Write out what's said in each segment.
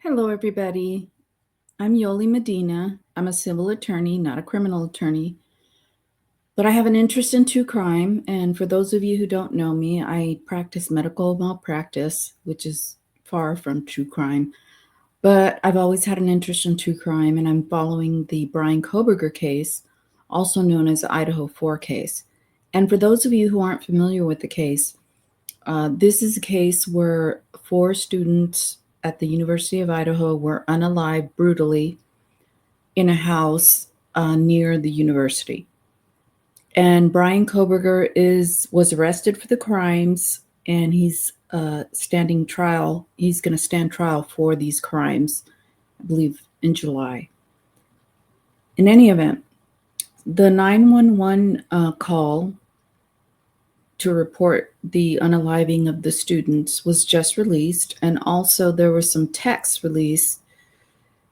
Hello, everybody. I'm Yoli Medina. I'm a civil attorney, not a criminal attorney, but I have an interest in true crime. And for those of you who don't know me, I practice medical malpractice, which is far from true crime. But I've always had an interest in true crime, and I'm following the Bryan Kohberger case, also known as the Idaho 4 case. And for those of you who aren't familiar with the case, this is a case where 4 students at the University of Idaho were unalived brutally in a house near the university. And Bryan Kohberger was arrested for the crimes, and he's standing trial. He's going to stand trial for these crimes, I believe, in July. In any event, the 911 call to report the unaliving of the students was just released, and also there was some text released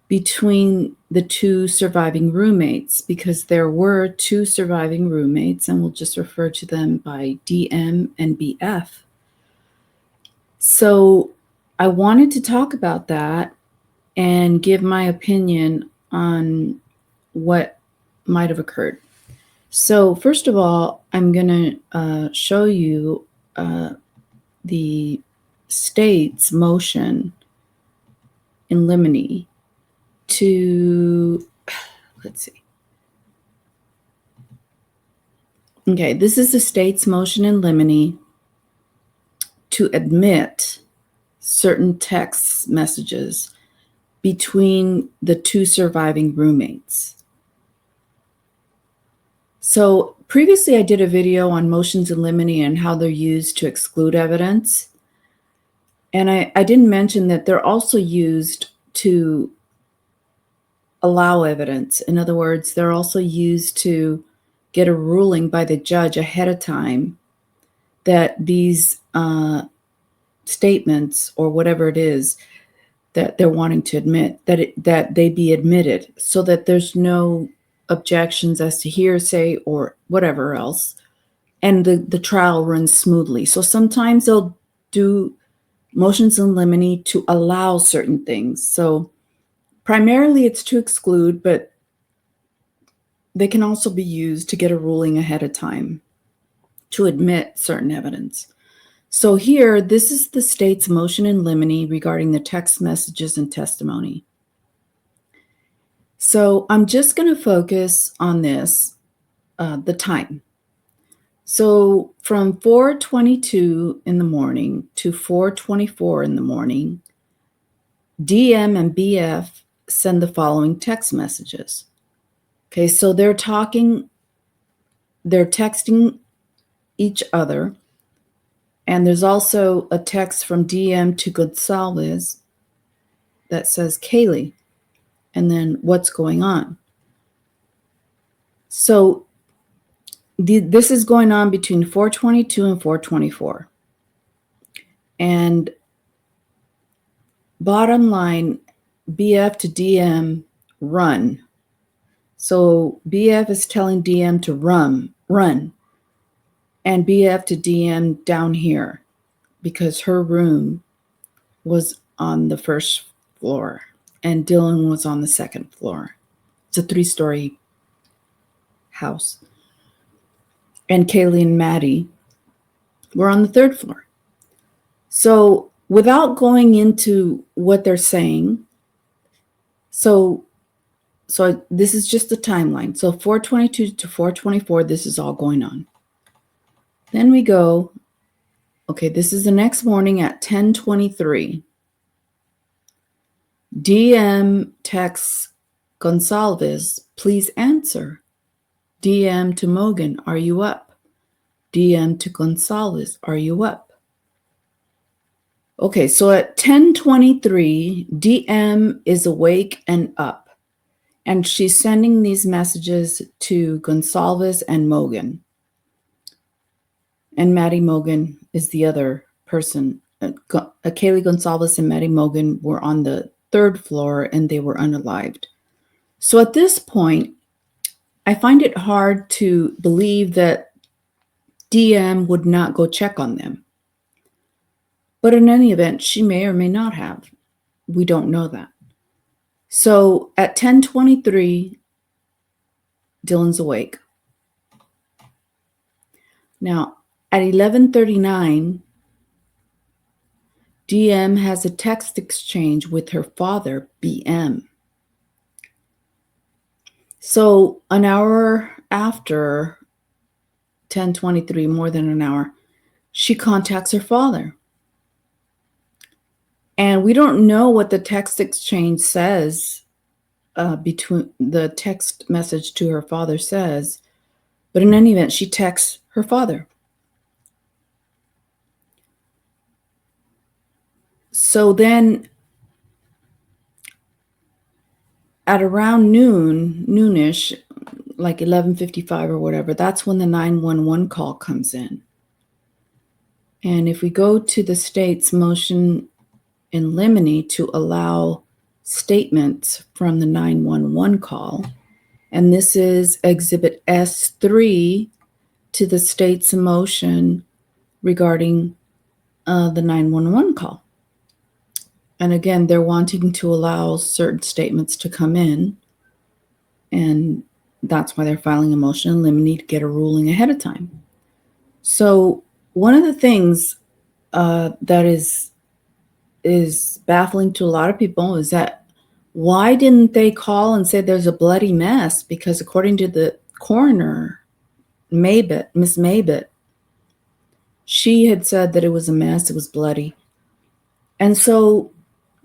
between the 2 surviving roommates, because there were 2 surviving roommates, and we'll just refer to them by DM and BF. So I wanted to talk about that and give my opinion on what might have occurred. So first of all, I'm going to show you the state's motion in limine to, let's see. Okay, this is the state's motion in limine to admit certain text messages between the 2 surviving roommates. So previously I did a video on motions in limine and how they're used to exclude evidence. And I didn't mention that they're also used to allow evidence. In other words, they're also used to get a ruling by the judge ahead of time that these statements, or whatever it is that they're wanting to admit, that they be admitted, so that there's no objections as to hearsay or whatever else, and the trial runs smoothly. So sometimes they'll do motions in limine to allow certain things. So primarily it's to exclude, but they can also be used to get a ruling ahead of time to admit certain evidence. So here, this is the state's motion in limine regarding the text messages and testimony. So I'm just going to focus on this, the time. So from 4:22 in the morning to 4:24 in the morning, DM and BF send the following text messages. Okay, so they're texting each other. And there's also a text from DM to Gonsalves that says, Kaylee, and then what's going on. So this is going on between 4:22 and 4:24. And bottom line, BF to DM, run. So BF is telling DM to run, and BF to DM down here, because her room was on the first floor and Dylan was on the second floor. It's a 3-story house. And Kaylee and Maddie were on the 3rd floor. So without going into what they're saying, so this is just the timeline. So 4:22 to 4:24, this is all going on. Then we go, okay, this is the next morning at 10:23. DM texts Gonsalves, please answer. DM to Mogan, are you up? DM to Gonsalves, are you up? Okay, so at 10:23, DM is awake and up, and she's sending these messages to Gonsalves and Mogan. And Maddie Mogan is the other person. Kaylee Gonsalves and Maddie Mogan were on the 3rd floor, and they were unalived. So at this point, I find it hard to believe that DM would not go check on them. But in any event, she may or may not have. We don't know that. So at 10:23, Dylan's awake. Now, at 11:39, DM has a text exchange with her father, BM. So an hour after 10:23, more than an hour, she contacts her father. And we don't know what the text exchange says, between the text message to her father says, but in any event, she texts her father. So then at around noonish, like 11:55 or whatever, that's when the 911 call comes in. And if we go to the state's motion in limine to allow statements from the 911 call, and this is Exhibit S3 to the state's motion regarding the 911 call. And again, they're wanting to allow certain statements to come in, and that's why they're filing a motion in limine to get a ruling ahead of time. So one of the things that is baffling to a lot of people is that why didn't they call and say there's a bloody mess? Because according to the coroner, Miss Mabit, she had said that it was a mess, it was bloody. And so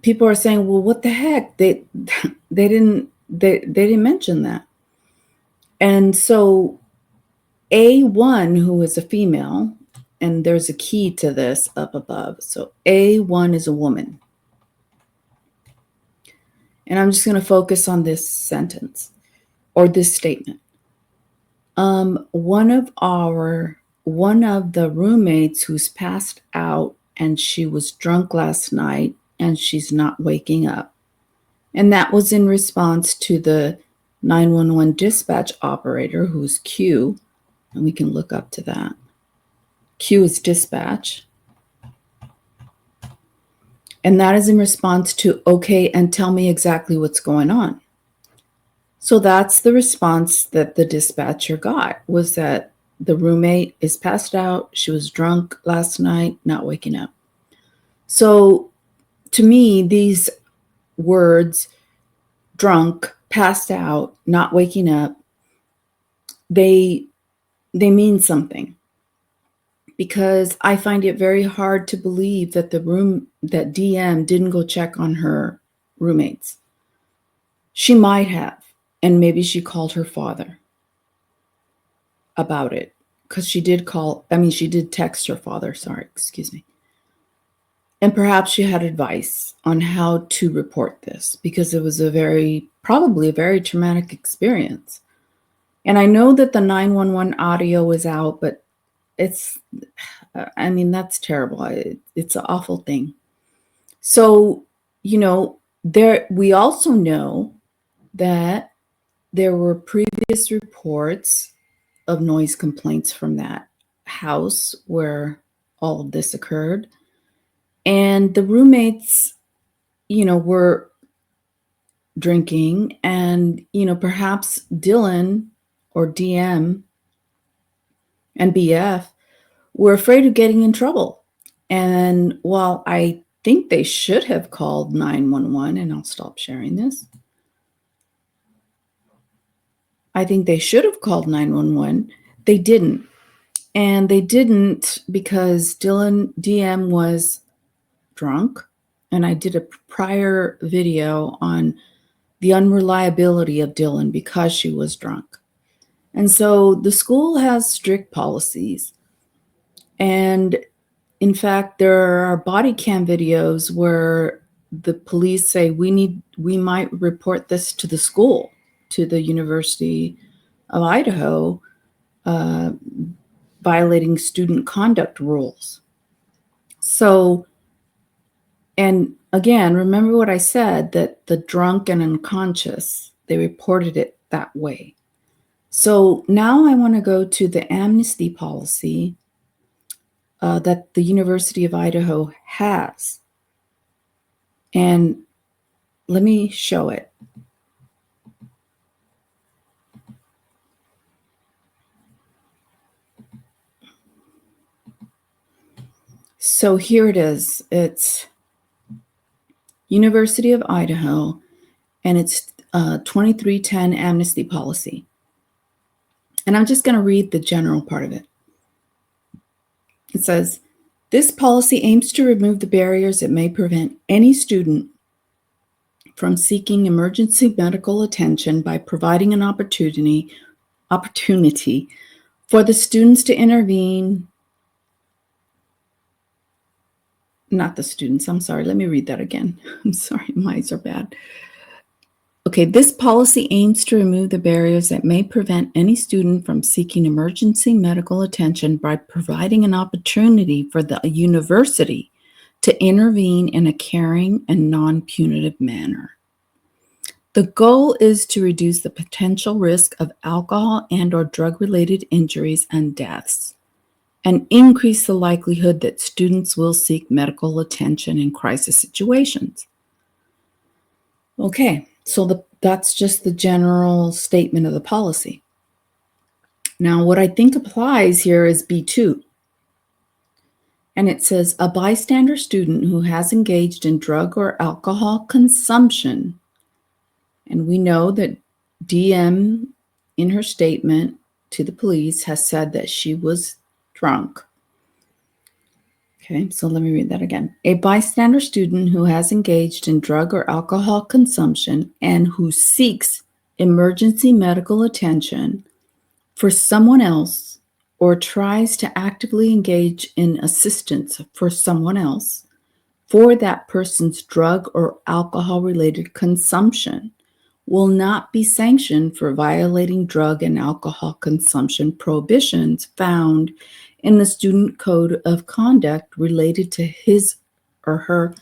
people are saying, well, what the heck? They didn't mention that. And so A1, who is a female, and there's a key to this up above. So A1 is a woman. And I'm just going to focus on this sentence or this statement. One of the roommates who's passed out and she was drunk last night and she's not waking up. And that was in response to the 911 dispatch operator, who's Q, and we can look up to that. Q is dispatch. And that is in response to, okay, and tell me exactly what's going on. So that's the response that the dispatcher got, was that the roommate is passed out. She was drunk last night, not waking up. So to me, these words, drunk, passed out, not waking up, they mean something. Because I find it very hard to believe that that DM didn't go check on her roommates. She might have, and maybe she called her father about it, because she did text her father, excuse me. And perhaps she had advice on how to report this, because it was probably a very traumatic experience. And I know that the 911 audio is out, but that's terrible. It's an awful thing. So, we also know that there were previous reports of noise complaints from that house where all of this occurred. And the roommates, were drinking, and, perhaps Dylan or DM and BF were afraid of getting in trouble. And while I think they should have called 911, and I'll stop sharing this. I think they should have called 911. They didn't. And they didn't because DM was drunk. And I did a prior video on the unreliability of Dylan because she was drunk. And so the school has strict policies. And in fact, there are body cam videos where the police say we might report this to the school, to the University of Idaho, violating student conduct rules. So, and again, remember what I said, that the drunk and unconscious, they reported it that way. So now I want to go to the amnesty policy that the University of Idaho has. And let me show it. So here it is. It's University of Idaho, and it's 2310 Amnesty policy. And I'm just going to read the general part of it. It says, this policy aims to remove the barriers that may prevent any student from seeking emergency medical attention by providing an opportunity for the students to intervene. Not the students, I'm sorry. Let me read that again. I'm sorry, my eyes are bad. Okay, this policy aims to remove the barriers that may prevent any student from seeking emergency medical attention by providing an opportunity for the university to intervene in a caring and non-punitive manner. The goal is to reduce the potential risk of alcohol and or drug-related injuries and deaths, and increase the likelihood that students will seek medical attention in crisis situations. Okay, so that's just the general statement of the policy. Now, what I think applies here is B2. And it says, a bystander student who has engaged in drug or alcohol consumption. And we know that DM, in her statement to the police, has said that she was drunk. Okay, so let me read that again. A bystander student who has engaged in drug or alcohol consumption and who seeks emergency medical attention for someone else or tries to actively engage in assistance for someone else for that person's drug or alcohol-related consumption will not be sanctioned for violating drug and alcohol consumption prohibitions found in the Student Code of Conduct related to his or her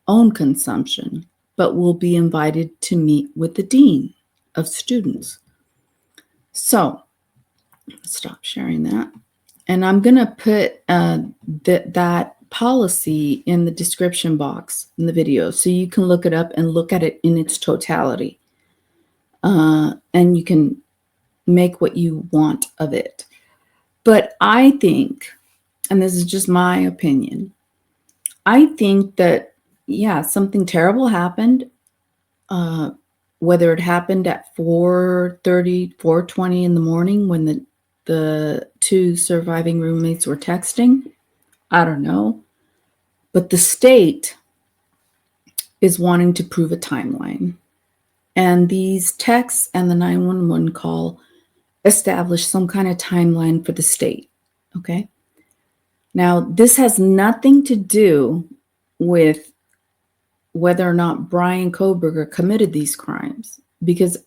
own consumption, but will be invited to meet with the dean of students. So, stop sharing that. And I'm going to put that policy in the description box in the video so you can look it up and look at it in its totality. And you can make what you want of it. But I think, and this is just my opinion, I think that, yeah, something terrible happened, whether it happened at 4:30, 4:20 in the morning when the two surviving roommates were texting. I don't know. But the state is wanting to prove a timeline. And these texts and the 911 call establish some kind of timeline for the state. Okay. Now, this has nothing to do with whether or not Brian Kohberger committed these crimes, because,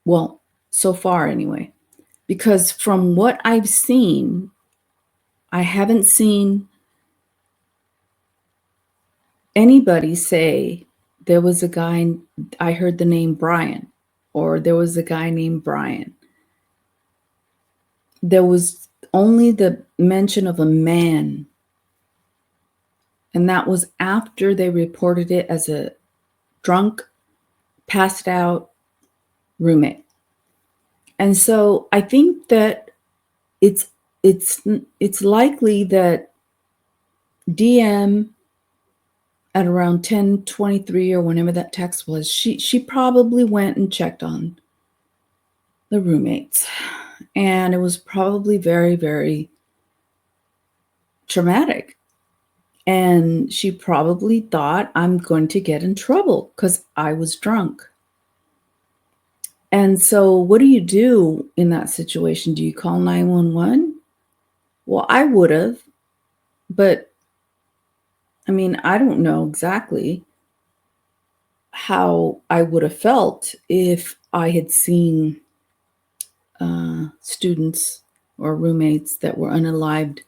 well, so far anyway, because from what I've seen, I haven't seen anybody say there was a guy, I heard the name Brian, or there was a guy named Brian. There was only the mention of a man, and that was after they reported it as a drunk, passed out roommate. And so I think that it's likely that DM at around 10:23 or whenever that text was, she probably went and checked on the roommates. And it was probably very, very traumatic. And she probably thought, I'm going to get in trouble because I was drunk. And so what do you do in that situation? Do you call 911? Well, I would have, but I mean, I don't know exactly how I would have felt if I had seen students or roommates that were unalived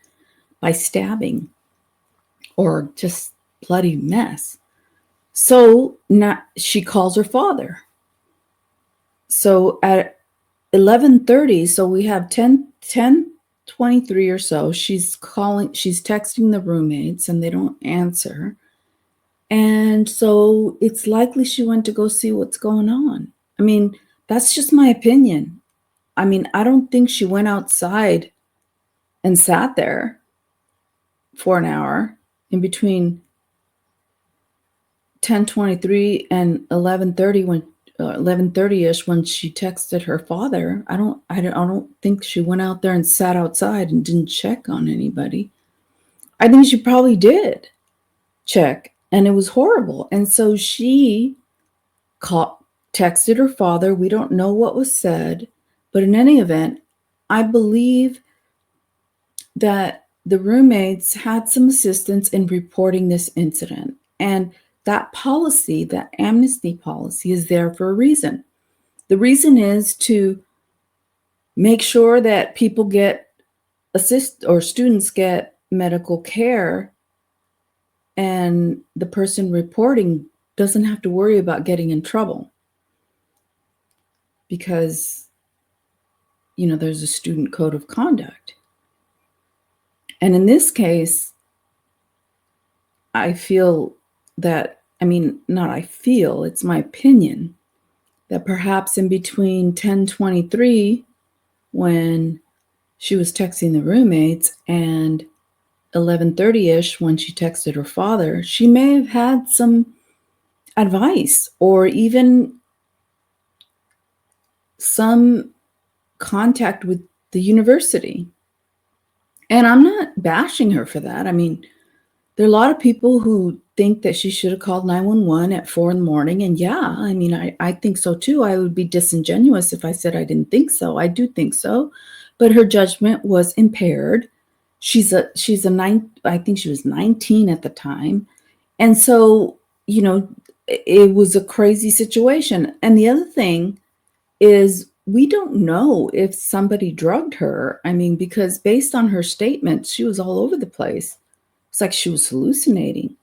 by stabbing or just bloody mess. So she calls her father. So at 11:30, so we have 10:23 or so, she's texting the roommates and they don't answer. And so it's likely she went to go see what's going on. I mean, that's just my opinion. I mean, I don't think she went outside and sat there for an hour in between 10:23 and 11:30 when 11:30ish when she texted her father. I don't think she went out there and sat outside and didn't check on anybody. I think she probably did check, and it was horrible. And so she called, texted her father. We don't know what was said, but in any event, I believe that the roommates had some assistance in reporting this incident. And that policy, that amnesty policy, is there for a reason. The reason is to make sure that people get students get medical care, and the person reporting doesn't have to worry about getting in trouble because there's a student code of conduct. And in this case, I feel that, not I feel, it's my opinion that perhaps in between 10:23 when she was texting the roommates and 11:30ish when she texted her father, she may have had some advice or even some contact with the university. And I'm not bashing her for that. I mean, there are a lot of people who think that she should have called 911 at 4 in the morning. And yeah, I think so too. I would be disingenuous if I said I didn't think so. I do think so. But her judgment was impaired. She's I think she was 19 at the time. And so, it was a crazy situation. And the other thing is we don't know if somebody drugged her. Because based on her statements, she was all over the place. It's like she was hallucinating.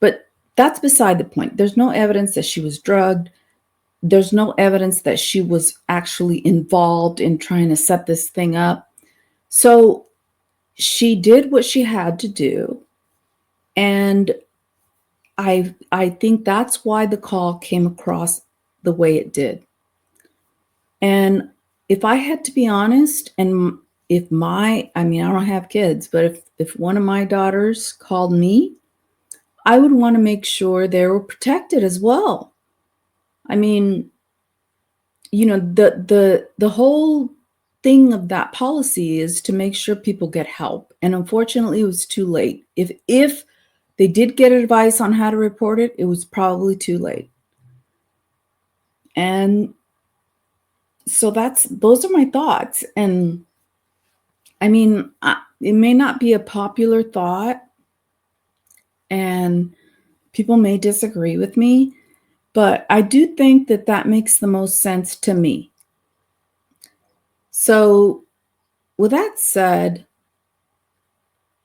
But that's beside the point. There's no evidence that she was drugged. There's no evidence that she was actually involved in trying to set this thing up. So she did what she had to do. And I think that's why the call came across the way it did. And if I had to be honest, and if I don't have kids, but if one of my daughters called me, I would want to make sure they were protected as well. The whole thing of that policy is to make sure people get help. And unfortunately, it was too late. If they did get advice on how to report it, it was probably too late. And so those are my thoughts. And it may not be a popular thought, and people may disagree with me, but I do think that makes the most sense to me. So with that said,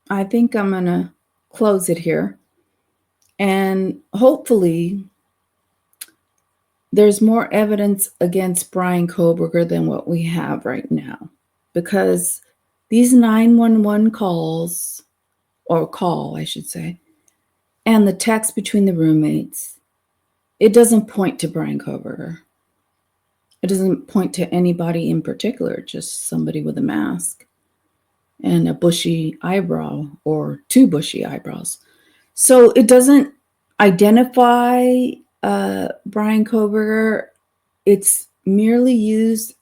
I think I'm going to close it here. And hopefully there's more evidence against Bryan Kohberger than what we have right now. Because these 911 calls, or call, I should say, and the text between the roommates, it doesn't point to Bryan Kohberger. It doesn't point to anybody in particular, just somebody with a mask and a bushy eyebrow or two bushy eyebrows. So it doesn't identify Bryan Kohberger. It's merely used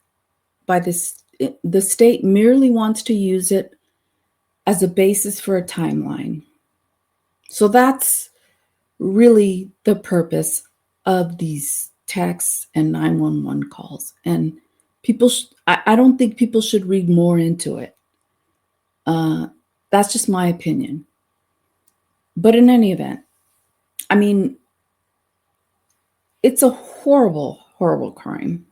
by the state merely wants to use it as a basis for a timeline. So that's really the purpose of these texts and 911 calls. And I don't think people should read more into it. That's just my opinion. But in any event, it's a horrible, horrible crime.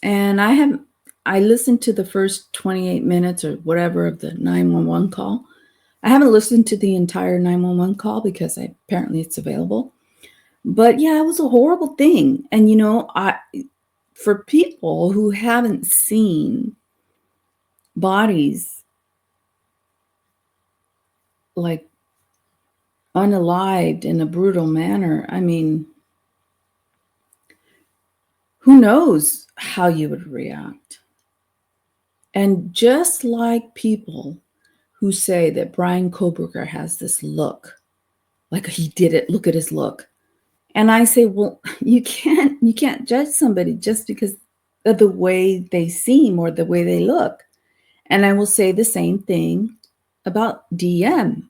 And I listened to the first 28 minutes or whatever of the 911 call. I haven't listened to the entire 911 call because apparently it's available. But yeah, it was a horrible thing. And for people who haven't seen bodies like unalived in a brutal manner, I mean, who knows how you would react? And just like people who say that Brian Koberger has this look, like he did it, look at his look. And I say, well, you can't judge somebody just because of the way they seem or the way they look. And I will say the same thing about DM.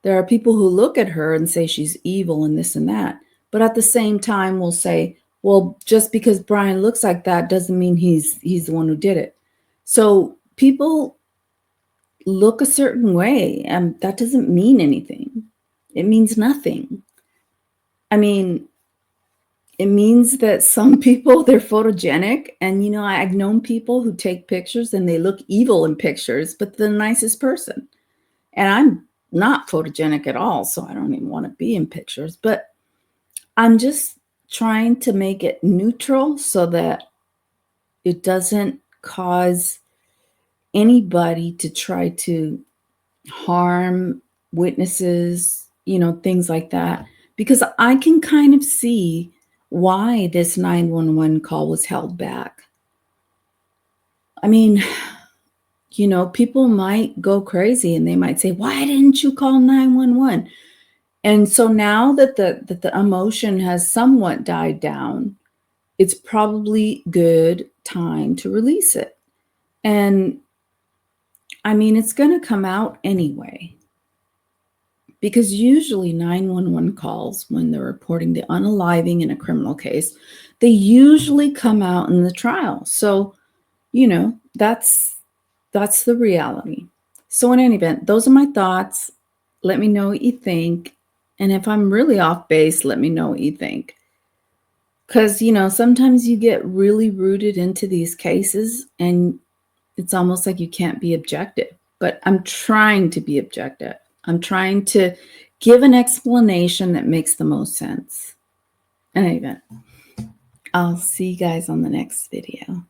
There are people who look at her and say she's evil and this and that, but at the same time will say, well, just because Brian looks like that doesn't mean he's the one who did it. So people look a certain way, and that doesn't mean anything. It means nothing. I mean, it means that some people, they're photogenic, and I've known people who take pictures and they look evil in pictures, but they're the nicest person. And I'm not photogenic at all, so I don't even want to be in pictures, but I'm just trying to make it neutral so that it doesn't cause anybody to try to harm witnesses, things like that, because I can kind of see why this 911 call was held back. I mean, people might go crazy and they might say, why didn't you call 911? And so now that the emotion has somewhat died down, it's probably good time to release it. And I mean, it's going to come out anyway. Because usually 911 calls, when they're reporting the unaliving in a criminal case, they usually come out in the trial. So, that's the reality. So in any event, those are my thoughts. Let me know what you think. And if I'm really off base, let me know what you think. Because, sometimes you get really rooted into these cases and it's almost like you can't be objective. But I'm trying to be objective. I'm trying to give an explanation that makes the most sense. In any event, I'll see you guys on the next video.